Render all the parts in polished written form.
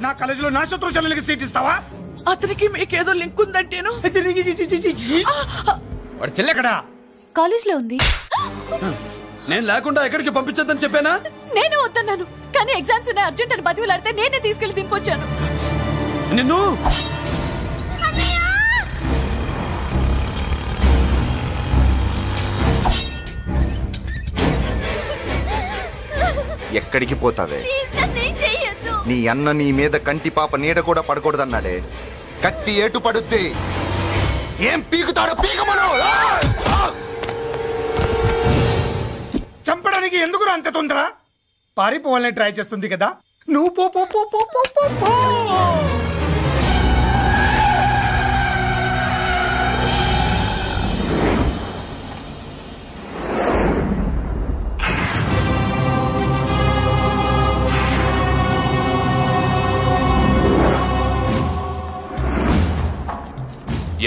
నా కాలేజీలో నా శత్రు చెల్లెలకి సీట్ ఇస్తావా? అతనికి మీకేదో లింక్ ఉందంటేను. వాడు చెల్లెక్కడా? కాలేజ్ లో ఉంది. నేను లేకుండా ఎక్కడికి పంపించొద్దని చెప్పానా? నేను వద్దన్నాను, కానీ ఎగ్జామ్స్ ఉన్నాయి అర్జెంట్ అని బతిలాడితే నేనే తీసుకెళ్లి దింపొచ్చాను. నిన్ను ఎక్కడికి పోతావే? నీ అన్న నీ మీద కంటి పాప నీడ కూడా పడకూడదన్నాడే. కత్తి ఏటు పడుద్ది. ఏం పీకుతాడో పీకమను. చంపడానికి ఎందుకు అంత తొందర? పారిపోవాలని ట్రై చేస్తుంది కదా. నువ్వు పో పో పో పో పో పో పో.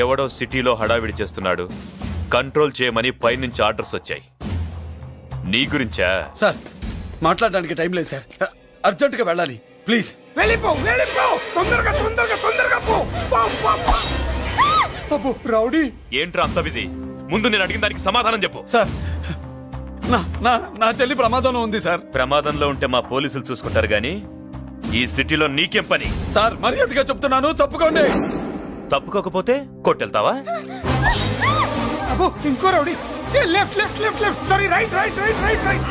ఎవడో సిటీలో హడావిడి చేస్తున్నాడు, కంట్రోల్ చేయమని పైనుంచి ఆర్డర్స్ వచ్చాయి. నీ గురించా? సార్ మాట్లాడడానికి టైం లేదు సార్, అర్జెంటుగా వెళ్ళాలి ప్లీజ్. వెళ్ళిపో వెళ్ళిపో, తొందరగా తొందరగా తొందరగా పో. రౌడీ ఏంట్రా అంత బిజీ? ముందు నేను అడిగిన దానికి సమాధానం చెప్పు. సార్ నా చెల్లి ప్రమాదంలో ఉంది సార్. ప్రమాదంలో ఉంటే మా పోలీసులు చూసుకుంటారు గాని ఈ సిటీలో నీకేం పని? సార్ మర్యాదగా చెప్తున్నాను, తప్పుకోండి. తప్పుకోకపోతే కొట్టెళ్తావా? అబ్బో ఇంకో rowdy. Left left left left, sorry right right right right right.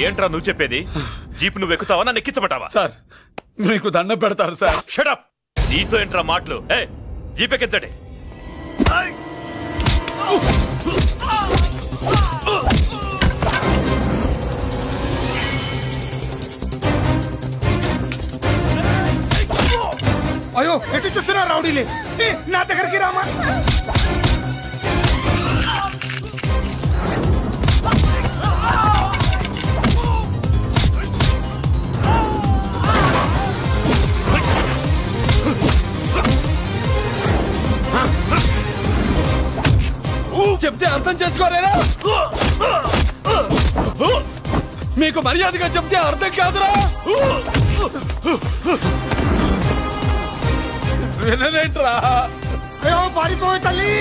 ఏంట్రా నువ్వు చెప్పేది? జీప్ నువ్వు ఎక్కుతావా, నన్ను ఎక్కించమంటావా? సార్ మీకు దండం పెడతారు సార్. Shut up. నీతో ఏంట్రా మాటలు? జీప్ ఎక్కించండి. అయ్యో ఎటు చూస్తున్నా రౌడీలే. నా దగ్గరికి రామా. చెప్తే అర్థం చేసుకోలేరా? మీకు మర్యాదగా చెప్తే అర్థం కాదురా? వినలేంట్రా? అయ్యో పారిపోయి తల్లి.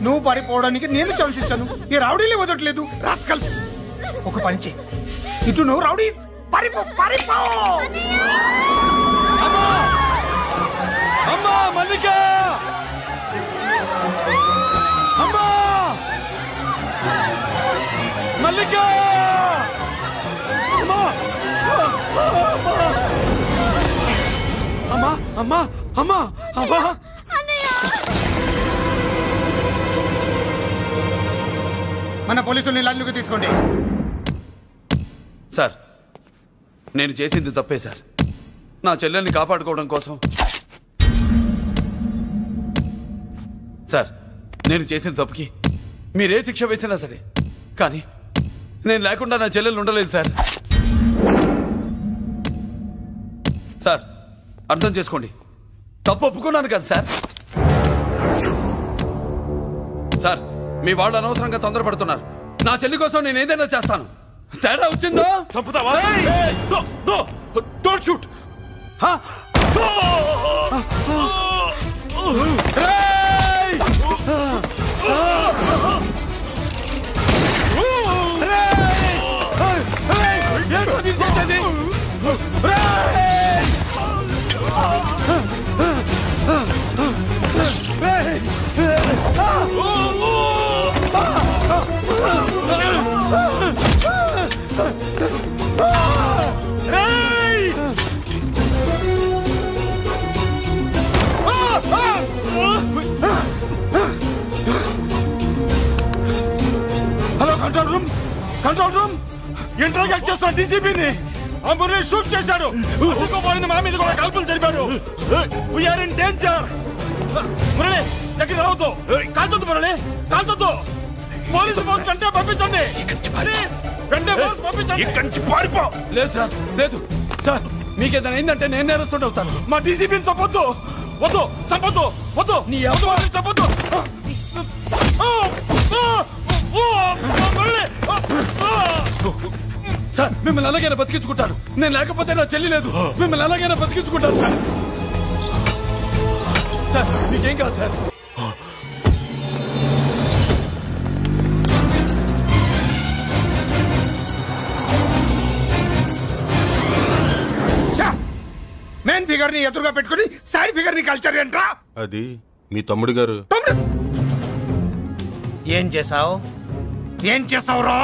నువ్వు పారిపోవడానికి నేను ఛాన్స్ ఇచ్చాను, ఈ రౌడీలే వదలట్లేదు. రాస్కల్స్, ఒక పని చేయి. ఇటు నువ్వు రౌడీస్ పారిపో పారిపో. అమ్మా మల్లిక, అమ్మా మల్లిక, అమ్మా అమ్మా అమ్మా అమ్మా అమ్మా. మన పోలీసుల్ని లైన్లోకి తీసుకోండి. సార్ నేను చేసింది తప్పే సార్. నా చెల్లెల్ని కాపాడుకోవడం కోసం సార్ నేను చేసిన తప్పుకి మీరే శిక్ష వేసినా సరే, కానీ నేను లేకుండా నా చెల్లెలు ఉండలేదు సార్. సార్ అర్థం చేసుకోండి, తప్పు ఒప్పుకున్నాను కదా సార్. సార్ మీ వాళ్ళు అనవసరంగా తొందరపడుతున్నారు. నా చెల్లి కోసం నేను ఏదైనా చేస్తాను. తేడా వచ్చిందో చంపుతావా? Don't shoot. Hello control room, control room. Interact చేస్తున్న డీసీపీని ఆ మురళి షూట్ చేశాడు. పోయింది, మన మీద కూడా కాల్పులు జరిపాడు. We're in danger. మురళి దగ్గర రావద్దు, కాల్చొద్దు మురళి, కాల్చొద్దు. పోలీసు పోస్ట్ అంటే పంపించండి. లేదు సార్, లేదు సార్. మీకేదైనా అయిందంటే నేను నేరస్తుండే అవుతాను. మా డీసీపీని చంపొద్దు, వద్దు, చంపొద్దు, వద్దు. నీ ఎవరు చంపొద్దు. మురళి సార్ మిమ్మల్ని అలాగైనా బతికించుకుంటాను. నేను లేకపోతే నా చెల్లి లేదు. మిమ్మల్ని అలాగైనా బతికించుకుంటాను సార్. సార్ మీకేం కాదు సార్. మెయిన్ ఫిగర్ ని ఎదురుగా పెట్టుకుని సైడ్ ఫిగర్ ని కల్చర్ ఏంట్రా? అది మీ తమ్ముడు గారు. ఏం చేసావు? ఏం చేసావురా?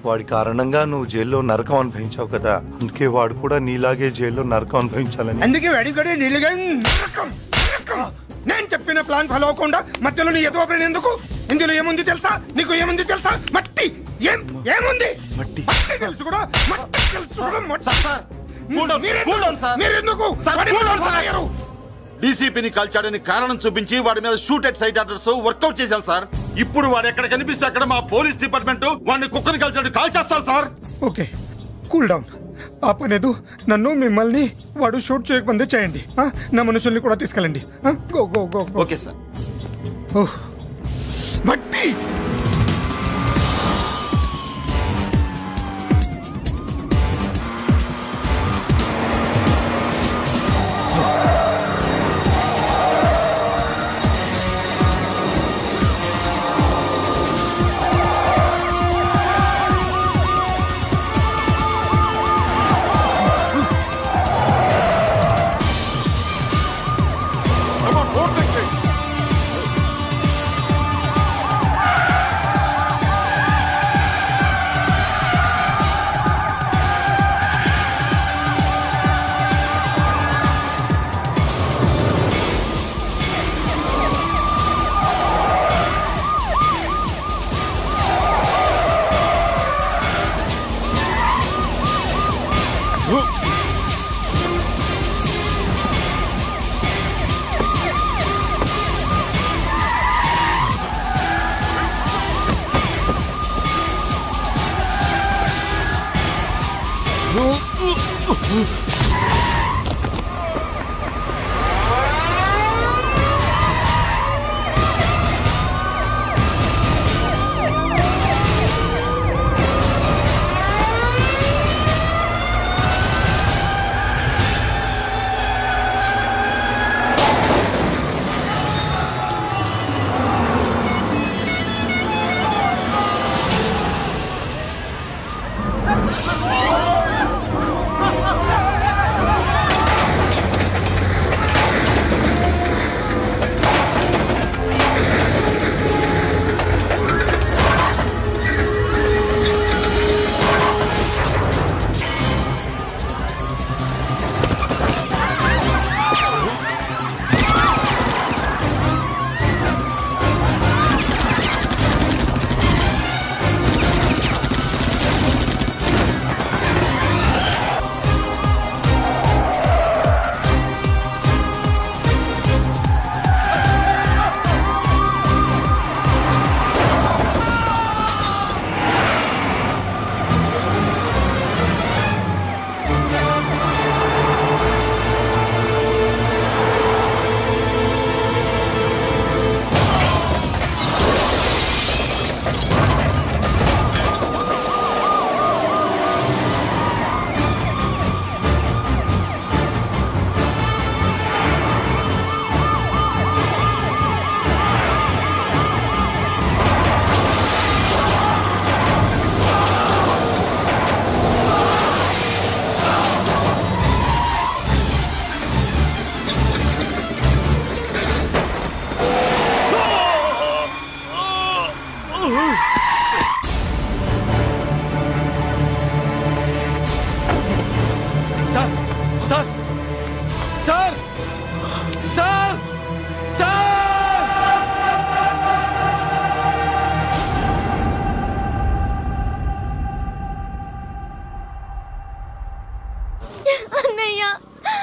వాడి కారణంగా నువ్వు జైల్లో నరకం అనుభవించావు కదా, అందుకే వాడు కూడా నీలాగే జైల్లో నరకం అనుభవించాలని. అందుకే అడిగడి నీళ్ళగా నేను చెప్పిన ప్లాన్ ఫాలో అవ్వకుండా మధ్యలో నీ ఎదుగు ఎందుకు? ఇందులో ఏముంది తెలుసా? నీకు ఏముంది తెలుసా? మట్టి. ఏముంది? మట్టి తెలుసు కూడా. మట్టి తెలుసు కూడా. డీసీపీని కాల్చాడని కారణం చూపించి వాడి మీద shoot at sight orders workout చేశారు సార్. ఇప్పుడు వాడు ఎక్కడ కనిపిస్తే అక్కడ మా పోలీస్ డిపార్ట్మెంట్ వాడిని కుక్కని కాల్చాడు కాల్ చేస్తారు సార్. Okay cool down. ఆ పనేదు నన్ను మిమ్మల్ని వాడు షూట్ చేయకముందే చేయండి. నా మనుషుల్ని కూడా తీసుకెళ్ళండి. Go go go. Okay sir. మట్టి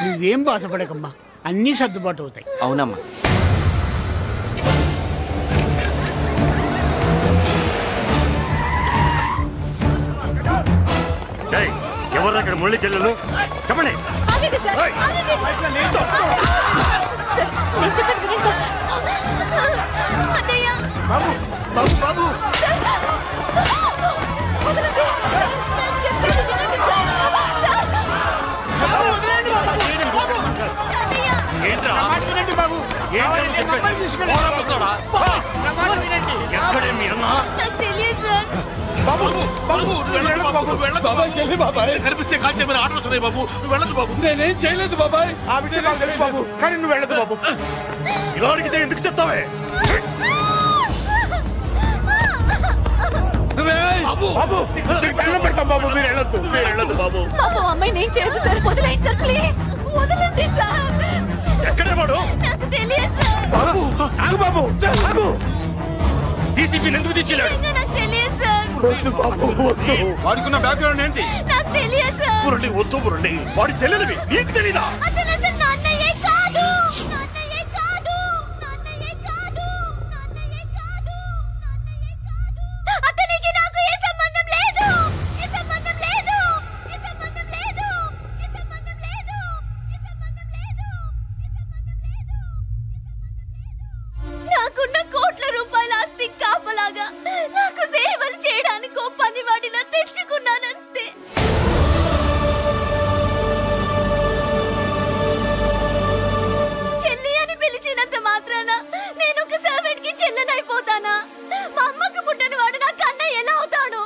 నువ్వేం బాధపడకమ్మా, అన్నీ సర్దుబాటు అవుతాయి. అవునమ్మా. ఎవరు అక్కడ మురళి చెల్లెలు? చెప్పండి. బాబు బాబు బాబు ఎక్కడే మీ అన్న? నాకు తెలియదు సార్. బాబు బాబు వెళ్ళదు బాబు, వెళ్ళదు బాబాయ్. చెల్లి బాబాయ్ కనిపిస్తే కాల్ చేయమని ఆర్డర్స్ ఉన్నాయి బాబు. నువ్వు వెళ్ళదు బాబు. నేనేం చేయలేదు బాబాయ్. ఆ విషయం నాకు తెలుసు బాబు, కానీ నువ్వు వెళ్ళదు బాబు. ఇలా అడిగితే ఎందుకు చెప్తావే? బాబు బాబు దండం పెడతాం బాబు, మీరు వెళ్ళొద్దు, మీరు వెళ్ళొద్దు బాబు. పాపం అమ్మాయి నేను చేయదు సార్. వదిలేండి సార్, ప్లీజ్ వదలండి సార్. ఎక్కడే వాడు? నాకు తెలియదు సార్. బాబు ఆగు బాబు, ఆగు. డీసీపీ ఎందుకు తీసుకెళ్ళాడు? నిజంగా నాకు తెలియదు సార్. వద్దు బాబు వద్దు. వాడుకున్న బ్యాక్గ్రౌండ్ ఏంటి? నాకు తెలియదు సార్. మురళి వద్దు మురళి, వాడి చెల్లెలివి నీకు తెలీదా? అతను అసలు నాన్నయ్యే కాదు. నాన్నయ్యే కాదు. నాన్నయ్యే కాదు. నాన్నయ్యే కాదు. నాన్నయ్యే కాదు. అతనికి నాకు ఏ సంబంధం లేదు. ఏ సంబంధం లేదు. ఏ సంబంధం లేదు. ఏ సంబంధం లేదు. ఏ సంబంధం లేదు. నాకున్న కోట్ల రూపాయల ఆస్తి కాపలాగా నాకు సేవలు చేయడానికి ఓ పనివాడిలా తెచ్చుకున్నానంతే. చెల్లి అని పిలిచినంత మాత్రాన నేను ఒక సర్వెంట్ కి చెల్లెనైపోతానా? మా అమ్మకు పుట్టిన వాడు నాకు అన్నయ్య ఎలా అవుతాడు?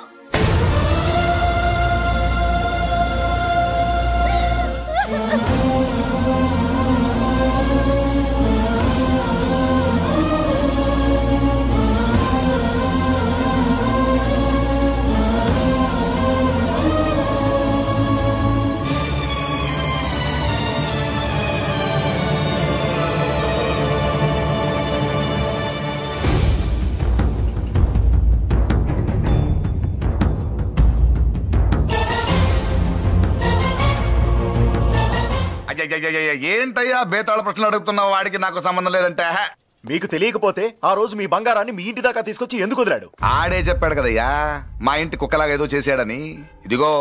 ఏంటయ్యా బేతాళ ప్రశ్నలు అడుగుతున్నావు? వాడికి నాకు సంబంధం లేదంటే మీకు తెలియకపోతే ఆ రోజు మీ బంగారాన్ని మీ ఇంటి దాకా తీసుకొచ్చి ఎందుకు వదిలాడు? ఆడే చెప్పాడు కదయ్యా మా ఇంటి కుక్కలాగా ఏదో చేశాడని. ఇదిగో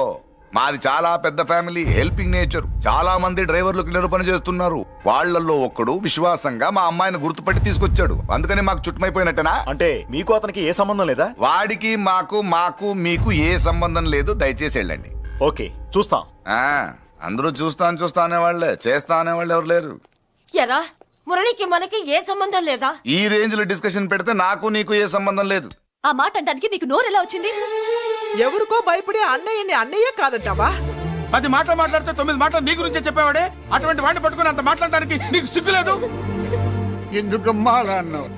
మాది చాలా పెద్ద ఫ్యామిలీ, హెల్పింగ్ నేచర్. చాలా మంది డ్రైవర్లు క్లీనర్ పని చేస్తున్నారు. వాళ్ళల్లో ఒక్కడు విశ్వాసంగా మా అమ్మాయిని గుర్తుపట్టి తీసుకొచ్చాడు. అందుకని మాకు చుట్టుమైపోయినట్టేనా? అంటే మీకు అతనికి ఏ సంబంధం లేదా? వాడికి మాకు మీకు ఏ సంబంధం లేదు. దయచేసి వెళ్ళండి. ఓకే చూస్తాం. అందరూ చూస్తా అనేవాళ్లే, చేస్తా అనేవాళ్ళు ఎవరు లేరు. ఎరా మురళికి మనకి ఏ సంబంధం లేదా? ఈ రేంజ్ లో డిస్కషన్ పెడితే నాకు నీకు ఏ సంబంధం లేదు. ఆ మాట అంటానికి నీకు నోరెలా వచ్చింది? ఎవరికో భయపడి అన్నయ్యని అన్నయ్య కాదంటావా? 10 మాటలు మాట్లాడితే 9 మాటలు నీ గురించే చెప్పేవాడే. అటువంటి వాడిని పట్టుకుని అంత మాట్లాడడానికి నీకు సిగ్గులేదు? ఎందుకమ్మా అలా అన్నావు?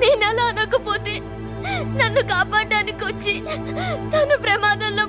నేను అలా అనకపోతే నన్ను కాపాడడానికి వచ్చి తను ప్రమాదంలో